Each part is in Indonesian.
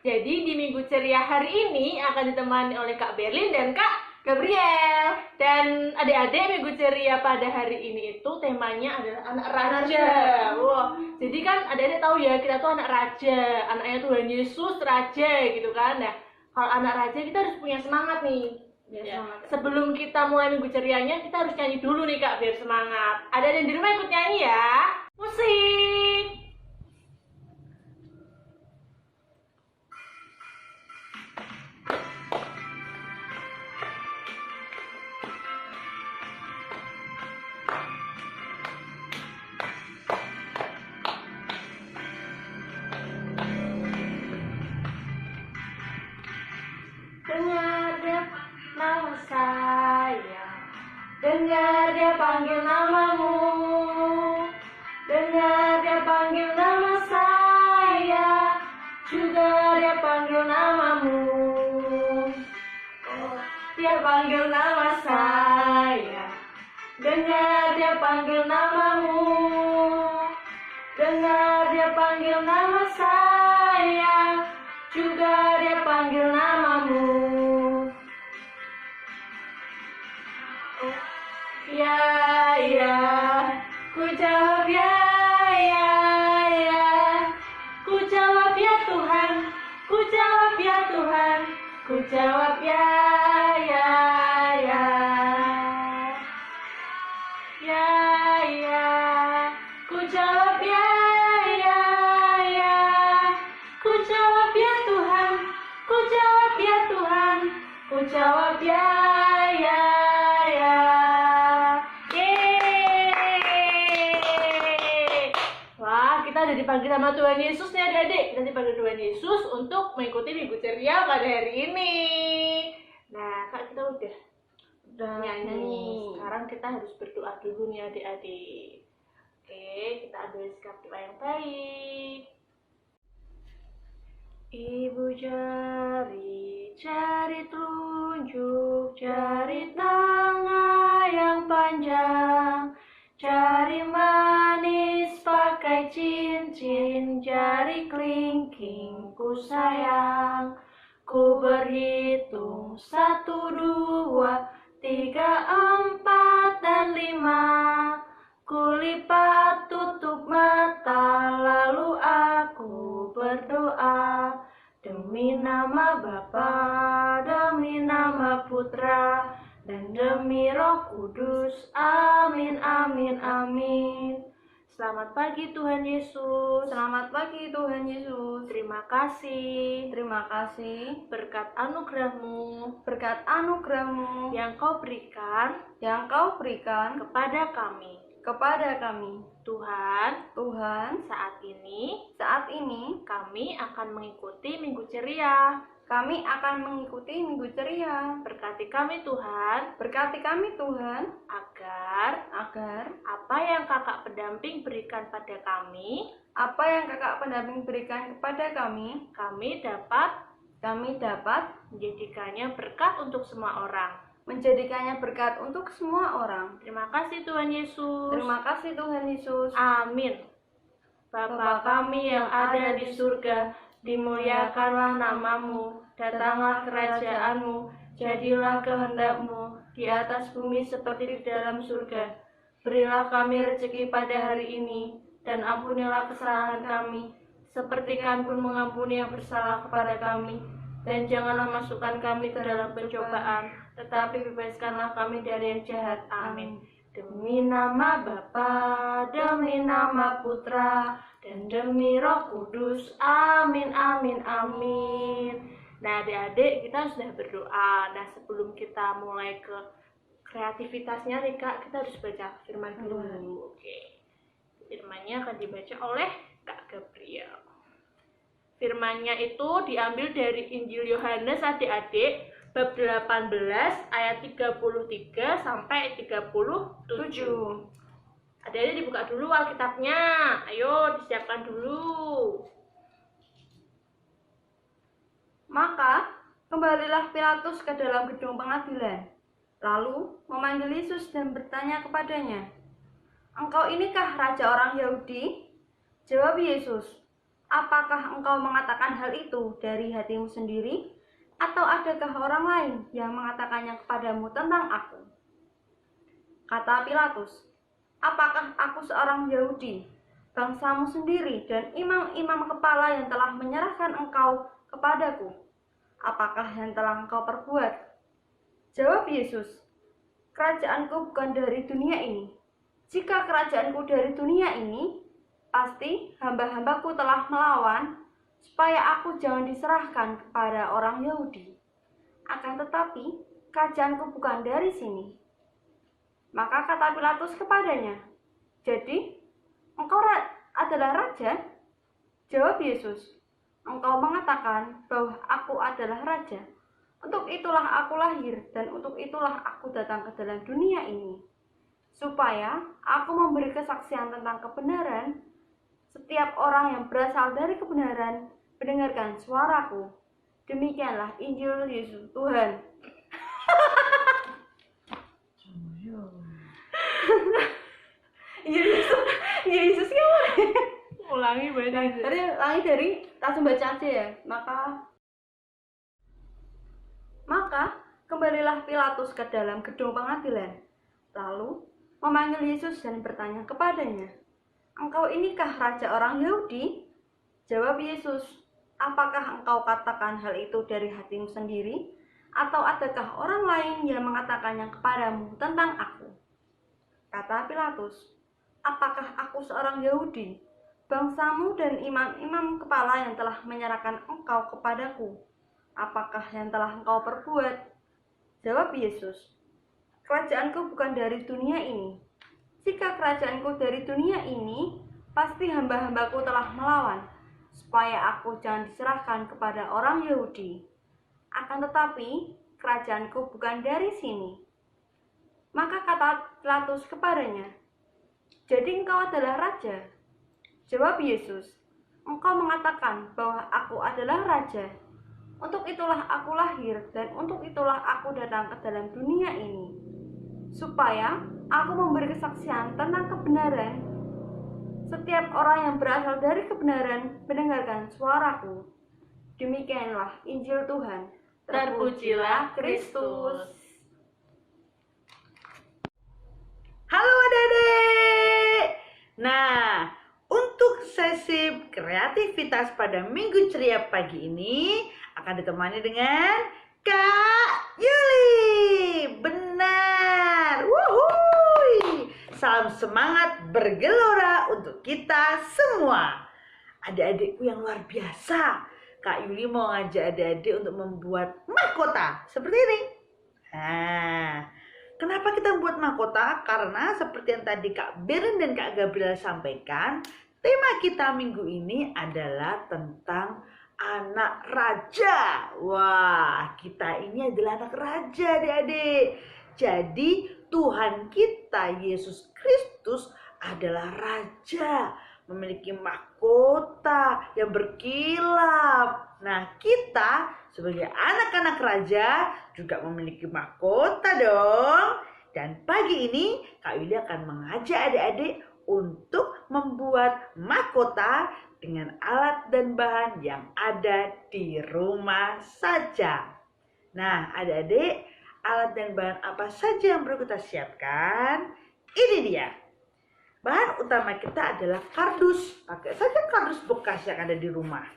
Jadi di Minggu Ceria hari ini akan ditemani oleh Kak Berlin dan Kak Gabriel. Dan adik-adik, Minggu Ceria pada hari ini itu temanya adalah anak raja. Wah, jadi kan adik-adik tahu ya, kita tuh anak raja, anaknya Tuhan Yesus, raja gitu kan. Nah, kalau anak raja kita harus punya semangat nih. Ya. Sebelum kita mulai Minggu Cerianya, kita harus nyanyi dulu nih Kak, biar semangat. Ada yang di rumah ikut nyanyi ya. Musik. Dengar dia nama saya, dengar dia panggil namamu, dengar dia panggil nama saya, juga dia panggil namamu. Oh, dia panggil nama saya, dengar dia panggil namamu, dengar dia panggil nama saya, juga dia panggil namamu. Ya, ya, ku jawab ya, ya, ya, ku jawab ya Tuhan, ku jawab ya Tuhan, ku jawab ya, ya, ya, ya, ya, ku jawab ya, ya, ya, ku jawab ya Tuhan, ku jawab ya Tuhan, ku jawab ya, ya, ya. Wah, kita udah dipanggil sama Tuhan Yesus nih adik-adik. Kita dipanggil Tuhan Yesus untuk mengikuti Minggu Ceria pada hari ini. Nah, Kak, kita udah nyanyi. Sekarang kita harus berdoa dulu nih adik-adik. Oke, kita ambil sikap doa yang baik. Ibu jari, jari telunjuk, jari tengah yang panjang, jari manis pakai cincin, jari kelingking ku sayang. Ku berhitung 1, 2, 3, 4, dan 5. Ku lipat tutup mata, lalu aku berdoa. Demi nama Bapa, demi nama Putra, dan demi Roh Kudus. Amin, amin, amin. Selamat pagi Tuhan Yesus. Selamat pagi Tuhan Yesus. Terima kasih. Terima kasih Berkat anugerah-Mu berkat anugerah-Mu yang Kau berikan yang Kau berikan kepada kami. Tuhan, Saat ini saat ini kami akan mengikuti Minggu Ceria. kami akan mengikuti Minggu Ceria. Berkati kami Tuhan, Berkati kami Tuhan, agar agar apa yang Kakak pendamping berikan pada kami, apa yang Kakak pendamping berikan kepada kami dapat menjadikannya berkat untuk semua orang. menjadikannya berkat untuk semua orang. Terima kasih Tuhan Yesus. Terima kasih Tuhan Yesus. Amin. Bapa kami yang ada di surga, dimuliakanlah namamu, datanglah kerajaan-Mu, jadilah kehendak-Mu di atas bumi seperti di dalam surga. Berilah kami rezeki pada hari ini, dan ampunilah kesalahan kami, seperti kami pun mengampuni yang bersalah kepada kami. Dan janganlah masukkan kami ke dalam pencobaan, tetapi bebaskanlah kami dari yang jahat. Amin. Demi nama Bapa, demi nama Putra, dan demi Roh Kudus. Amin, amin, amin. Nah adik-adik, kita sudah berdoa. Nah sebelum kita mulai ke kreativitasnya nih Kak, kita harus baca firman dulu. Oke. Firmannya akan dibaca oleh Kak Gabriel. Firmannya itu diambil dari Injil Yohanes adik-adik, bab 18 ayat 33 sampai 37. Adik-adik dibuka dulu Alkitabnya. Ayo disiapkan dulu. Maka kembalilah Pilatus ke dalam gedung pengadilan, lalu memanggil Yesus dan bertanya kepadanya, "Engkau inikah raja orang Yahudi?" Jawab Yesus, apakah engkau mengatakan hal itu dari hatimu sendiri, atau adakah orang lain yang mengatakannya kepadamu tentang aku? Kata Pilatus, apakah aku seorang Yahudi, bangsamu sendiri dan imam-imam kepala yang telah menyerahkan engkau kepadaku? Apakah yang telah engkau perbuat? Jawab Yesus, kerajaanku bukan dari dunia ini. Jika kerajaanku dari dunia ini, pasti hamba-hambaku telah melawan supaya aku jangan diserahkan kepada orang Yahudi. Akan tetapi, kerajaanku bukan dari sini. Maka kata Pilatus kepadanya, jadi engkau adalah raja? Jawab Yesus, engkau mengatakan bahwa aku adalah raja. Untuk itulah aku lahir dan untuk itulah aku datang ke dalam dunia ini, supaya aku memberi kesaksian tentang kebenaran. Setiap orang yang berasal dari kebenaran mendengarkan suaraku. Demikianlah Injil Yesus Tuhan. Yesus Ulangi banget. Tadi dari langsung baca aja ya. Maka kembalilah Pilatus ke dalam gedung pengadilan, lalu memanggil Yesus dan bertanya kepadanya, engkau inikah raja orang Yahudi? Jawab Yesus, apakah engkau katakan hal itu dari hatimu sendiri, atau adakah orang lain yang mengatakannya kepadamu tentang aku? Kata Pilatus, apakah aku seorang Yahudi, bangsamu dan imam-imam kepala yang telah menyerahkan engkau kepadaku? Apakah yang telah engkau perbuat? Jawab Yesus, kerajaanku bukan dari dunia ini. Jika kerajaanku dari dunia ini, pasti hamba-hambaku telah melawan, supaya aku jangan diserahkan kepada orang Yahudi. Akan tetapi, kerajaanku bukan dari sini. Maka kata Pilatus kepadanya, jadi engkau adalah raja? Jawab Yesus, engkau mengatakan bahwa aku adalah raja. Untuk itulah aku lahir dan untuk itulah aku datang ke dalam dunia ini, supaya aku memberi kesaksian tentang kebenaran. Setiap orang yang berasal dari kebenaran mendengarkan suaraku. Demikianlah Injil Tuhan. Terpujilah Kristus. Halo adik-adik. Nah, untuk sesi kreativitas pada Minggu Ceria pagi ini akan ditemani dengan Kak Yuli. Benar. Wuhui. Salam semangat bergelora untuk kita semua. Adik-adikku yang luar biasa, Kak Yuli mau ngajak adik-adik untuk membuat mahkota seperti ini. Nah, kenapa kita membuat mahkota? Karena seperti yang tadi Kak Beren dan Kak Gabriela sampaikan, tema kita minggu ini adalah tentang anak raja. Wah, kita ini adalah anak raja adik-adik. Jadi Tuhan kita Yesus Kristus adalah raja, memiliki mahkota yang berkilap. Nah, kita sebagai anak-anak raja juga memiliki mahkota dong. Dan pagi ini Kak Yuli akan mengajak adik-adik untuk membuat mahkota dengan alat dan bahan yang ada di rumah saja. Nah, adik-adik, alat dan bahan apa saja yang perlu kita siapkan? Ini dia. Bahan utama kita adalah kardus. Pakai saja kardus bekas yang ada di rumah.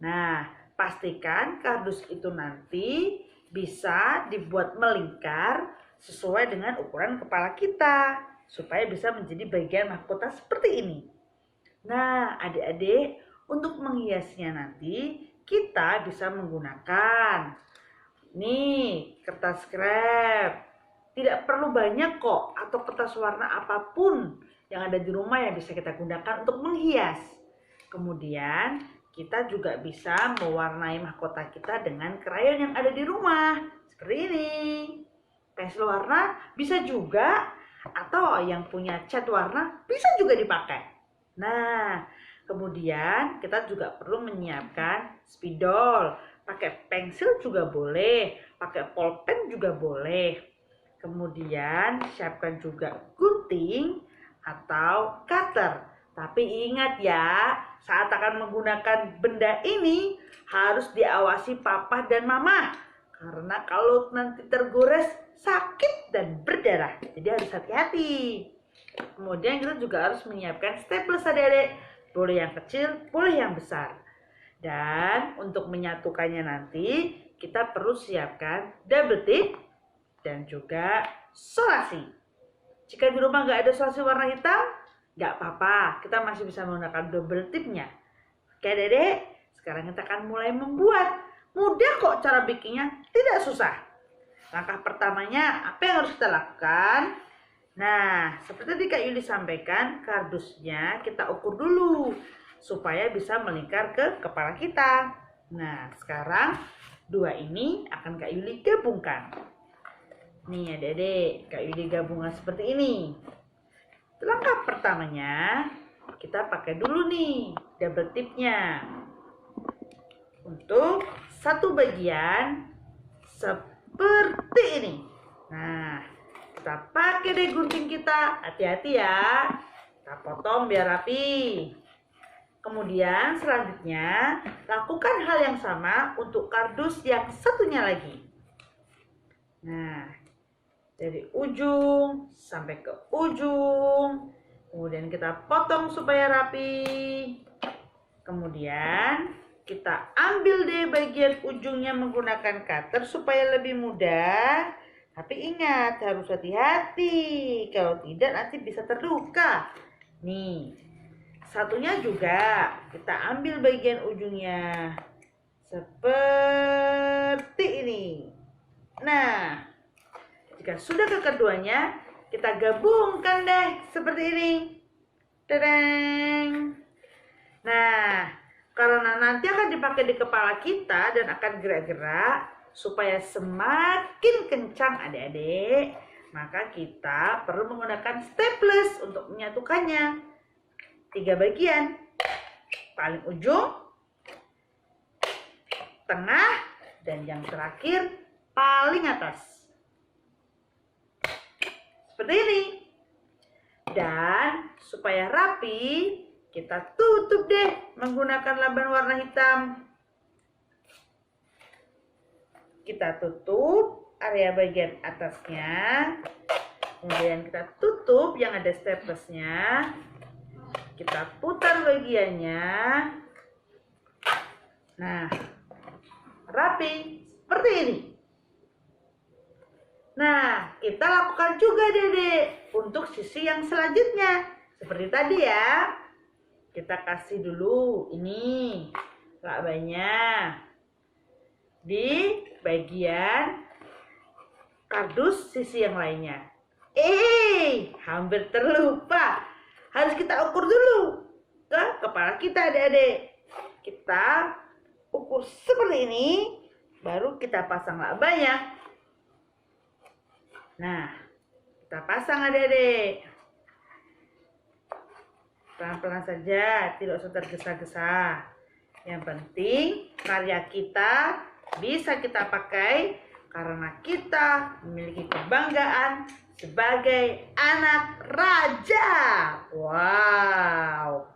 Nah, pastikan kardus itu nanti bisa dibuat melingkar sesuai dengan ukuran kepala kita, supaya bisa menjadi bagian mahkota seperti ini. Nah, adik-adik, untuk menghiasnya nanti kita bisa menggunakan kertas krep. Tidak perlu banyak kok, atau kertas warna apapun yang ada di rumah yang bisa kita gunakan untuk menghias. Kemudian kita juga bisa mewarnai mahkota kita dengan krayon yang ada di rumah. Seperti ini. Pensil warna bisa juga, atau yang punya cat warna bisa juga dipakai. Nah, kemudian kita juga perlu menyiapkan spidol. Pakai pensil juga boleh, pakai pulpen juga boleh. Kemudian siapkan juga gunting atau cutter. Tapi ingat ya, saat akan menggunakan benda ini harus diawasi papa dan mama. Karena kalau nanti tergores sakit dan berdarah. Jadi harus hati-hati. Kemudian kita juga harus menyiapkan staples adik-adik. Boleh yang kecil, boleh yang besar. Dan untuk menyatukannya nanti kita perlu siapkan double tip dan juga solasi. Jika di rumah nggak ada solasi warna hitam, nggak apa-apa, kita masih bisa menggunakan double tipnya. Oke Dedek, sekarang kita akan mulai membuat. Mudah kok cara bikinnya, tidak susah. Langkah pertamanya, apa yang harus kita lakukan? Nah, seperti tadi Kak Yuli sampaikan, kardusnya kita ukur dulu supaya bisa melingkar ke kepala kita. Nah, sekarang dua ini akan Kak Yuli gabungkan. Nih adik-adik, Kak Yuli gabungkan seperti ini. Langkah pertamanya, kita pakai dulu nih double tipnya. Untuk satu bagian seperti ini. Nah, kita pakai deh gunting kita. Hati-hati ya. Kita potong biar rapi. Kemudian selanjutnya lakukan hal yang sama untuk kardus yang satunya lagi. Nah, dari ujung sampai ke ujung. Kemudian kita potong supaya rapi. Kemudian kita ambil deh bagian ujungnya menggunakan cutter supaya lebih mudah. Tapi ingat, harus hati-hati. Kalau tidak nanti bisa terluka. Nih, satunya juga kita ambil bagian ujungnya. Seperti ini. Nah, jika sudah ke keduanya, kita gabungkan deh seperti ini. Tadang. Nah, karena nanti akan dipakai di kepala kita dan akan gerak-gerak supaya semakin kencang adik-adik, maka kita perlu menggunakan staples untuk menyatukannya. 3 bagian, paling ujung, tengah, dan yang terakhir paling atas. Seperti ini. Dan supaya rapi, kita tutup deh menggunakan laban warna hitam. Kita tutup area bagian atasnya. Kemudian kita tutup yang ada staplesnya. Kita putar bagiannya. Nah, rapi seperti ini. Nah, kita lakukan juga Dedek untuk sisi yang selanjutnya. Seperti tadi ya. Kita kasih dulu ini lakbannya di bagian kardus sisi yang lainnya. Hampir terlupa. Harus kita ukur dulu ke kepala kita adik-adik. Kita ukur seperti ini, baru kita pasang lakbannya. Nah, kita pasang adik-adik. Pelan-pelan saja, tidak usah tergesa-gesa. Yang penting karya kita bisa kita pakai karena kita memiliki kebanggaan sebagai anak raja. Wow.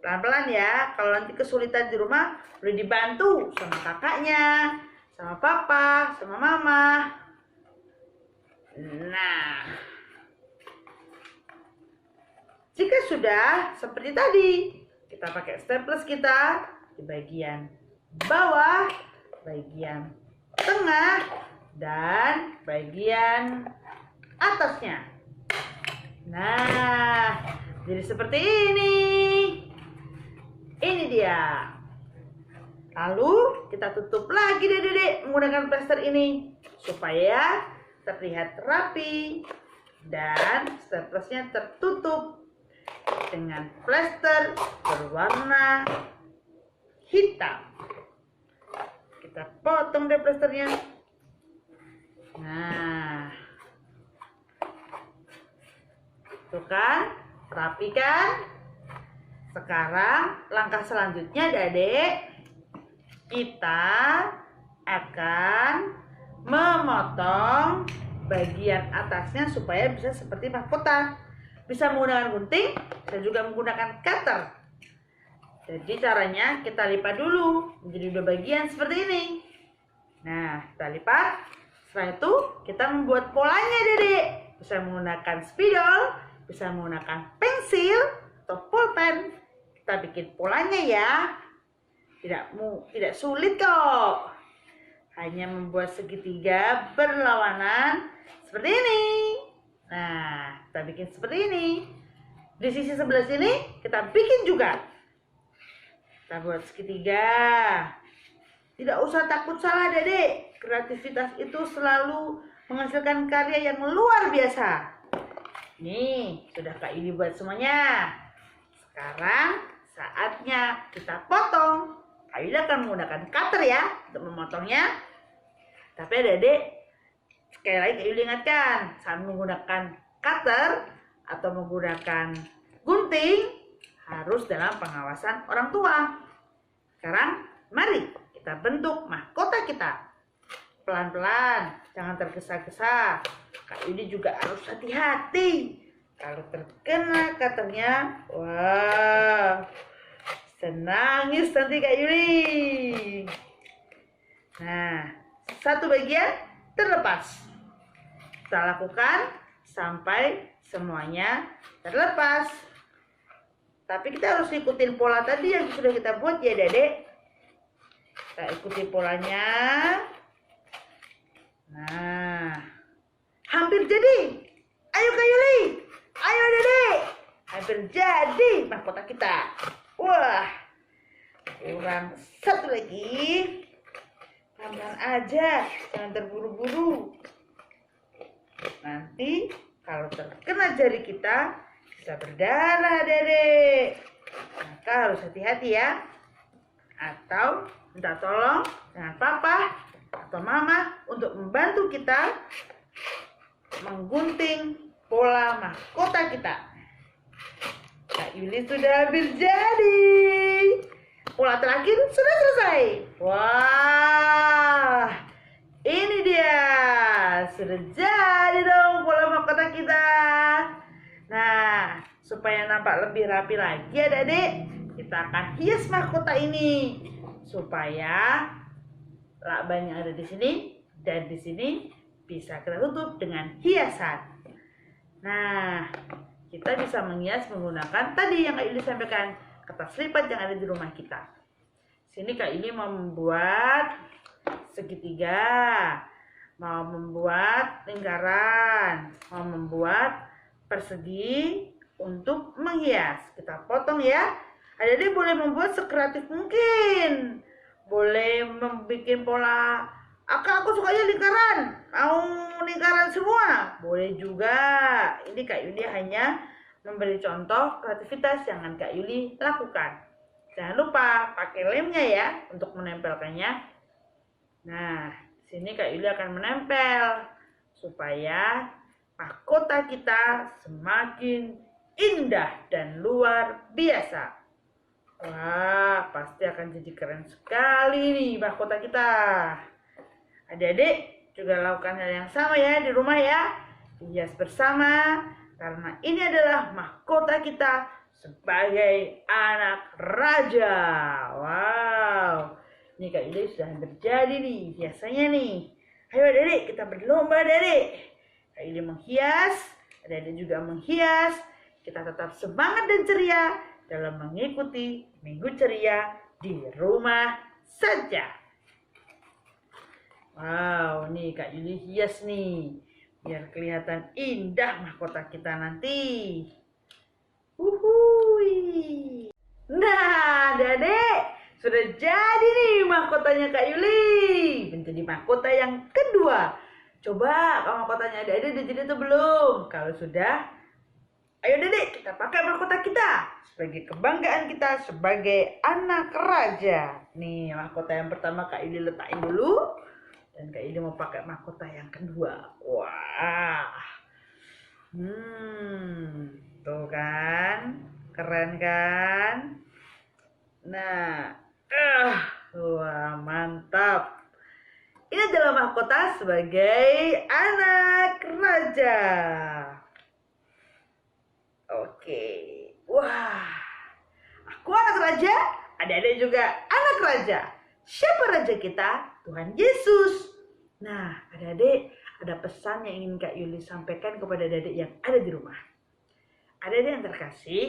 Pelan-pelan ya, kalau nanti kesulitan di rumah boleh dibantu sama kakaknya, sama papa, sama mama. Nah, jika sudah seperti tadi, kita pakai staples kita di bagian bawah, bagian tengah, dan bagian atasnya. Nah, jadi seperti ini. Ini dia. Lalu kita tutup lagi deh Dedek menggunakan plester ini supaya terlihat rapi dan staplesnya tertutup dengan plester berwarna hitam. Kita potong deh plesternya. Nah, tuh kan, rapi kan? Sekarang langkah selanjutnya Dedek, kita akan memotong bagian atasnya supaya bisa seperti mahkota. Bisa menggunakan gunting, dan juga menggunakan cutter. Jadi caranya kita lipat dulu menjadi 2 bagian seperti ini. Nah, kita lipat. Setelah itu kita membuat polanya, Dedek. Bisa menggunakan spidol, bisa menggunakan pensil atau pulpen. Kita bikin polanya ya. Tidak sulit kok. Hanya membuat segitiga berlawanan seperti ini. Nah, kita bikin seperti ini. Di sisi sebelah sini kita bikin juga. Kita buat segitiga. Tidak usah takut salah, Dedek. Kreativitas itu selalu menghasilkan karya yang luar biasa. Nih, sudah Kak Yuli buat semuanya. Sekarang saatnya kita potong. Kak Yuli akan menggunakan cutter ya untuk memotongnya. Tapi Dedek, sekali lagi Kak Yuli ingatkan, saat menggunakan cutter atau menggunakan gunting harus dalam pengawasan orang tua. Sekarang mari kita bentuk mahkota kita. Pelan-pelan, jangan tergesa-gesa. Kak Yuli juga harus hati-hati. Kalau terkena cutternya, wah, senangis nanti Kak Yuli. Nah, satu bagian terlepas. Kita lakukan sampai semuanya terlepas. Tapi kita harus ikutin pola tadi yang sudah kita buat ya, Dedek. Kita ikuti polanya. Nah, hampir jadi. Ayo Kak Yuli, ayo Dedek. Hampir jadi mahkota kita. Wah, kurang satu lagi. Pelan-pelan aja, jangan terburu-buru. Nanti kalau terkena jari kita bisa berdarah, Dedek. Maka harus hati-hati ya. Atau minta tolong dengan papa atau mama untuk membantu kita menggunting pola mahkota kita. Kak Yuli sudah berjadi. Pola terakhir sudah selesai. Wah, ini dia. Sudah jadi dong pola mahkota kita. Nah, supaya nampak lebih rapi lagi ya, Dedek, kita akan hias mahkota ini supaya lakban yang ada di sini dan di sini bisa kita tutup dengan hiasan. Nah, kita bisa menghias menggunakan tadi yang Kak Yuli sampaikan, kertas lipat yang ada di rumah kita. Sini Kak Yuli mau membuat segitiga, mau membuat lingkaran, mau membuat persegi untuk menghias. Kita potong ya. Adik-adik boleh membuat sekreatif mungkin. Boleh membuat pola. Aku sukanya lingkaran. Mau lingkaran semua. Boleh juga. Ini Kak Yuli hanya memberi contoh kreativitas yang akan Kak Yuli lakukan. Jangan lupa pakai lemnya ya untuk menempelkannya. Nah, sini Kak Yuli akan menempel supaya mahkota kita semakin indah dan luar biasa. Wah, pasti akan jadi keren sekali nih mahkota kita. Adik-adik juga lakukan hal yang sama ya di rumah ya. Hias bersama karena ini adalah mahkota kita sebagai anak raja. Wow, ini Kak Yuli sudah terjadi nih hiasannya nih. Ayo adik-adik kita berlomba adik-adik. Kak Yuli menghias, adik-adik juga menghias. Kita tetap semangat dan ceria dalam mengikuti Minggu Ceria di rumah saja. Wow, nih Kak Yuli hias nih. Biar kelihatan indah mahkota kita nanti. Uhuy. Nah, adik-adik, sudah jadi nih mahkotanya Kak Yuli. Menjadi mahkota yang kedua. Coba kalau mahkotanya adik-adik udah jadi atau belum? Kalau sudah, ayo Dedek, kita pakai mahkota kita sebagai kebanggaan kita sebagai anak raja. Nih, mahkota yang pertama Kak Yuli letakin dulu. Dan Kak Yuli mau pakai mahkota yang kedua. Wah. Tuh kan? Keren kan? Nah, wah, mantap. Ini adalah mahkota sebagai anak raja. Oke. Wah. Aku anak raja adik-adik juga anak raja. Siapa raja kita? Tuhan Yesus. Nah, adik-adik, ada pesan yang ingin Kak Yuli sampaikan kepada adik-adik yang ada di rumah. Adik-adik yang terkasih,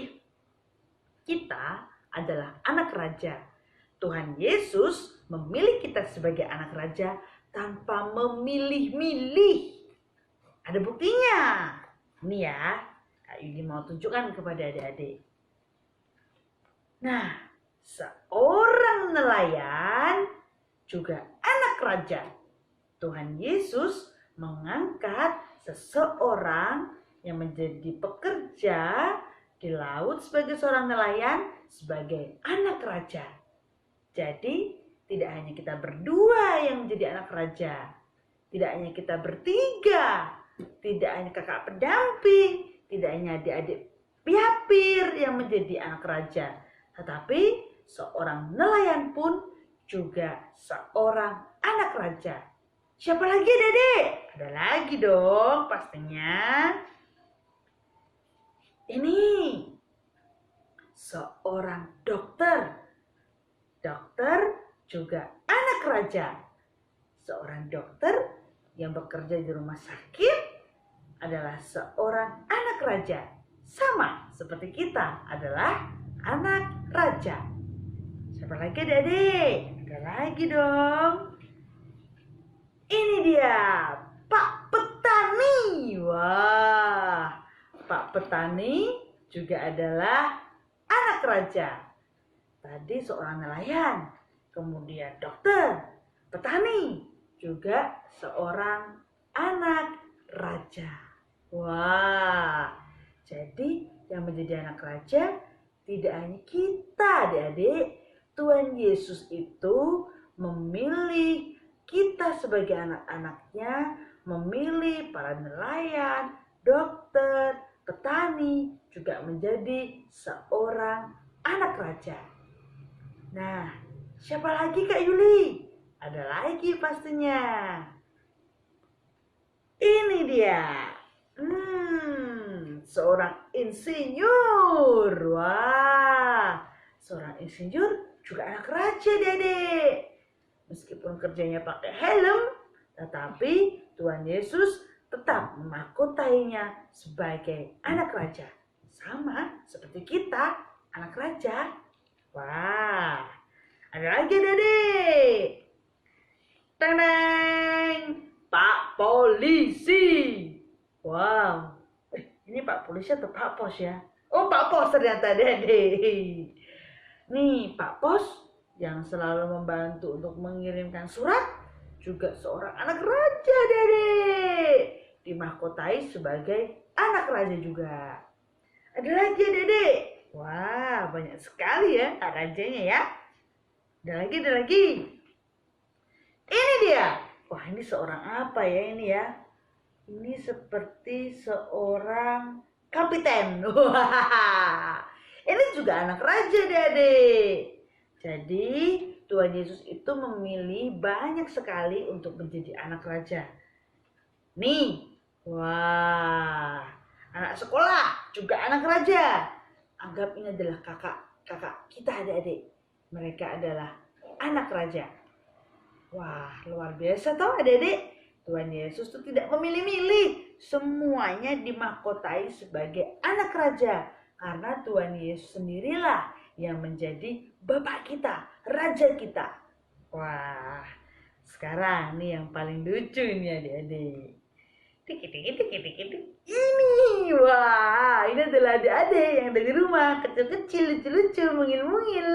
kita adalah anak raja. Tuhan Yesus memilih kita sebagai anak raja tanpa memilih-milih. Ada buktinya. Ini ya, Kak Yuli mau tunjukkan kepada adik-adik. Nah, seorang nelayan juga anak raja. Tuhan Yesus mengangkat seseorang yang menjadi pekerja di laut sebagai seorang nelayan sebagai anak raja. Jadi, tidak hanya kita berdua yang menjadi anak raja. Tidak hanya kita bertiga. Tidak hanya kakak pendamping. Tidak hanya adik-adik piapir yang menjadi anak raja. Tetapi seorang nelayan pun juga seorang anak raja. Siapa lagi adik-adik? Ada lagi dong pastinya. Ini seorang dokter. Dokter juga anak raja. Seorang dokter yang bekerja di rumah sakit adalah seorang anak raja. Sama seperti kita adalah anak raja. Siapa lagi adik-adik? Ada lagi dong. Ini dia, Pak Petani. Wah, Pak Petani juga adalah anak raja. Tadi seorang nelayan, kemudian dokter, petani, juga seorang anak raja. Wah, jadi yang menjadi anak raja tidak hanya kita adik-adik. Tuhan Yesus itu memilih kita sebagai anak-anaknya, memilih para nelayan, dokter, petani, juga menjadi seorang anak raja. Nah, siapa lagi Kak Yuli? Ada lagi pastinya. Ini dia. Seorang insinyur. Wah, seorang insinyur juga anak raja adik-adik. Meskipun kerjanya pakai helm, tetapi Tuhan Yesus tetap memahkotainya sebagai anak raja. Sama seperti kita, anak raja. Wah, ada lagi adik-adik. Teng-teng, Pak Polisi. Wow, ini Pak Polisi atau Pak Pos ya? Oh, Pak Pos ternyata adik-adik. Nih, Pak Pos yang selalu membantu untuk mengirimkan surat juga seorang anak raja adik-adik. Dimahkotai sebagai anak raja juga. Ada lagi adik-adik. Wah, banyak sekali ya rajanya ya. Ada lagi. Ini dia. Wah, ini seorang apa ya ini ya? Ini seperti seorang kapiten. Wah, ini juga anak raja adik-adik. Jadi Tuhan Yesus itu memilih banyak sekali untuk menjadi anak raja. Nih, wah, anak sekolah juga anak raja. Anggap ini adalah kakak kita adik-adik. Mereka adalah anak raja. Wah, luar biasa tau adik-adik. Tuhan Yesus itu tidak memilih-milih. Semuanya dimahkotai sebagai anak raja. Karena Tuhan Yesus sendirilah yang menjadi Bapak kita, Raja kita. Wah, sekarang nih yang paling lucu nih adik-adik. Ini, wah, ini adalah adik-adik yang dari rumah, kecil-kecil, lucu-lucu, mungil-mungil.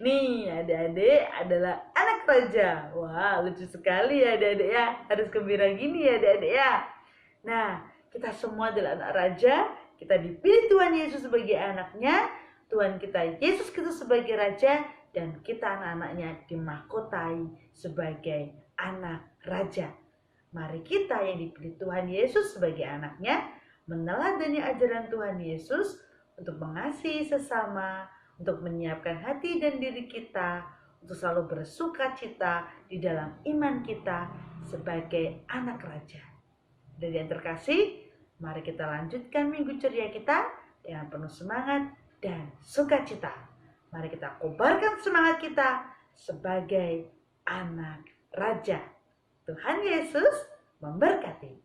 Nih, adik-adik adalah anak raja. Wah, lucu sekali ya adik-adik ya. Harus gembira gini ya adik-adik ya. Nah, kita semua adalah anak raja. Kita dipilih Tuhan Yesus sebagai anaknya. Tuhan kita Yesus Kristus sebagai raja. Dan kita anak-anaknya dimahkotai sebagai anak raja. Mari kita yang dipilih Tuhan Yesus sebagai anaknya meneladani ajaran Tuhan Yesus untuk mengasihi sesama, untuk menyiapkan hati dan diri kita, untuk selalu bersukacita di dalam iman kita sebagai anak raja. Dan yang terkasih, mari kita lanjutkan minggu ceria kita dengan penuh semangat dan sukacita. Mari kita kobarkan semangat kita sebagai anak raja. Tuhan Yesus memberkati.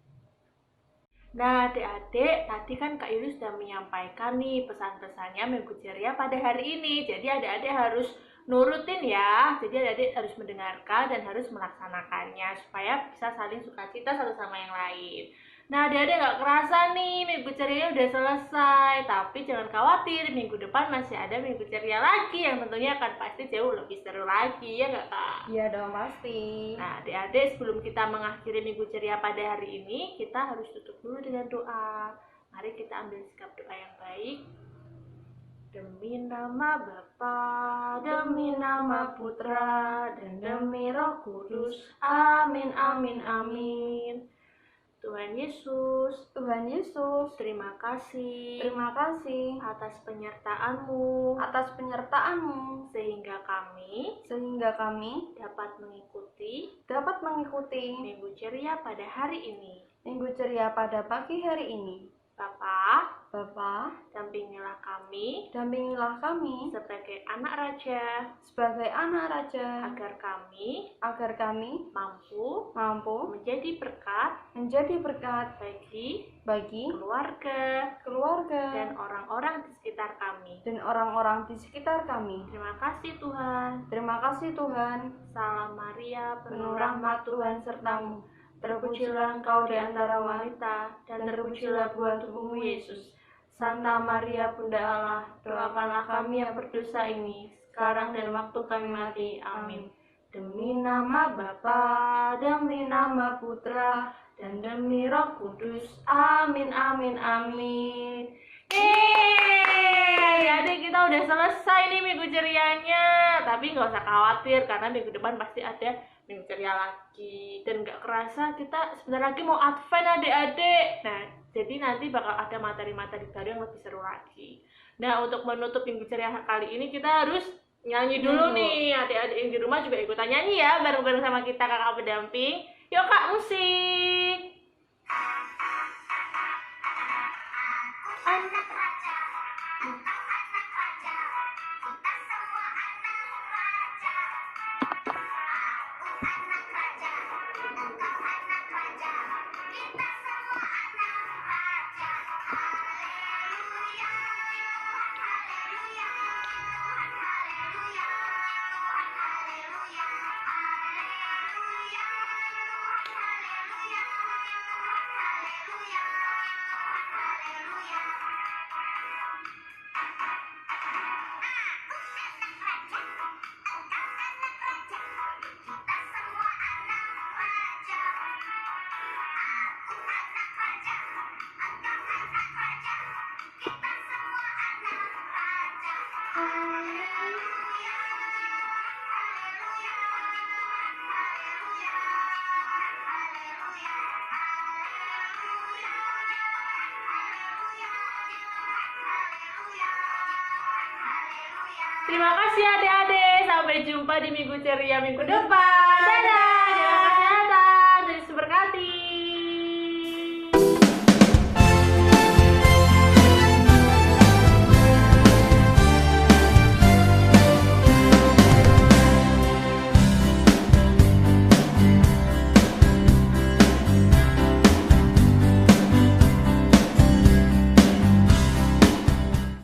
Nah, adik-adik, tadi kan Kak Yuli sudah menyampaikan nih pesan-pesannya Minggu Ceria pada hari ini. Jadi adik-adik harus nurutin ya. Jadi adik-adik harus mendengarkan dan harus melaksanakannya supaya bisa saling sukacita satu sama yang lain. Nah, adik-adik nggak kerasa nih Minggu Ceria udah selesai. Tapi jangan khawatir, minggu depan masih ada Minggu Ceria lagi yang tentunya akan pasti jauh lebih seru lagi, ya nggak Kak? Iya dong, pasti. Nah, adik-adik, sebelum kita mengakhiri Minggu Ceria pada hari ini, kita harus tutup dulu dengan doa. Mari kita ambil sikap doa yang baik. Demi nama Bapa, demi nama Putra, dan demi Roh Kudus. Amin, amin, amin. Tuhan Yesus, terima kasih atas penyertaan-Mu, sehingga kami dapat mengikuti Minggu Ceria pada hari ini. Minggu Ceria pada pagi hari ini. Bapa, dampingilah kami sebagai anak raja, agar kami mampu menjadi berkat bagi keluarga dan orang-orang di sekitar kami. Terima kasih Tuhan. Salam Maria, penuh rahmat Tuhan sertamu. Terpujilah engkau di antara wanita, dan terpujilah buah tubuhmu Yesus. Santa Maria Bunda Allah, doakanlah kami yang berdosa ini, sekarang dan waktu kami mati. Amin. Demi nama Bapa, demi nama Putra, dan demi Roh Kudus. Amin, amin, amin. Adik, kita udah selesai nih Minggu Cerianya. Tapi nggak usah khawatir, karena minggu depan pasti ada Minggu Ceria lagi. Dan nggak kerasa kita sebentar lagi mau Advent adik-adik. Nah, jadi nanti bakal ada materi-materi baru yang lebih seru lagi. Nah, untuk menutup Minggu Ceria kali ini kita harus nyanyi dulu nih. Adik-adik yang di rumah juga ikutan nyanyi ya, bareng-bareng sama kita kakak pendamping. Yuk Kak, musik. Anak raja, engkau anak raja, kita semua anak raja. Aku anak raja, engkau anak raja, kita semua anak raja. Haleluya, haleluya, Tuhan haleluya, Tuhan haleluya, haleluya, Tuhan haleluya, Tuhan haleluya, Tuhan haleluya. Terima kasih adik-adik. Sampai jumpa di Minggu Ceria minggu depan. Dadah. Jaga kesehatan. Terus berkati.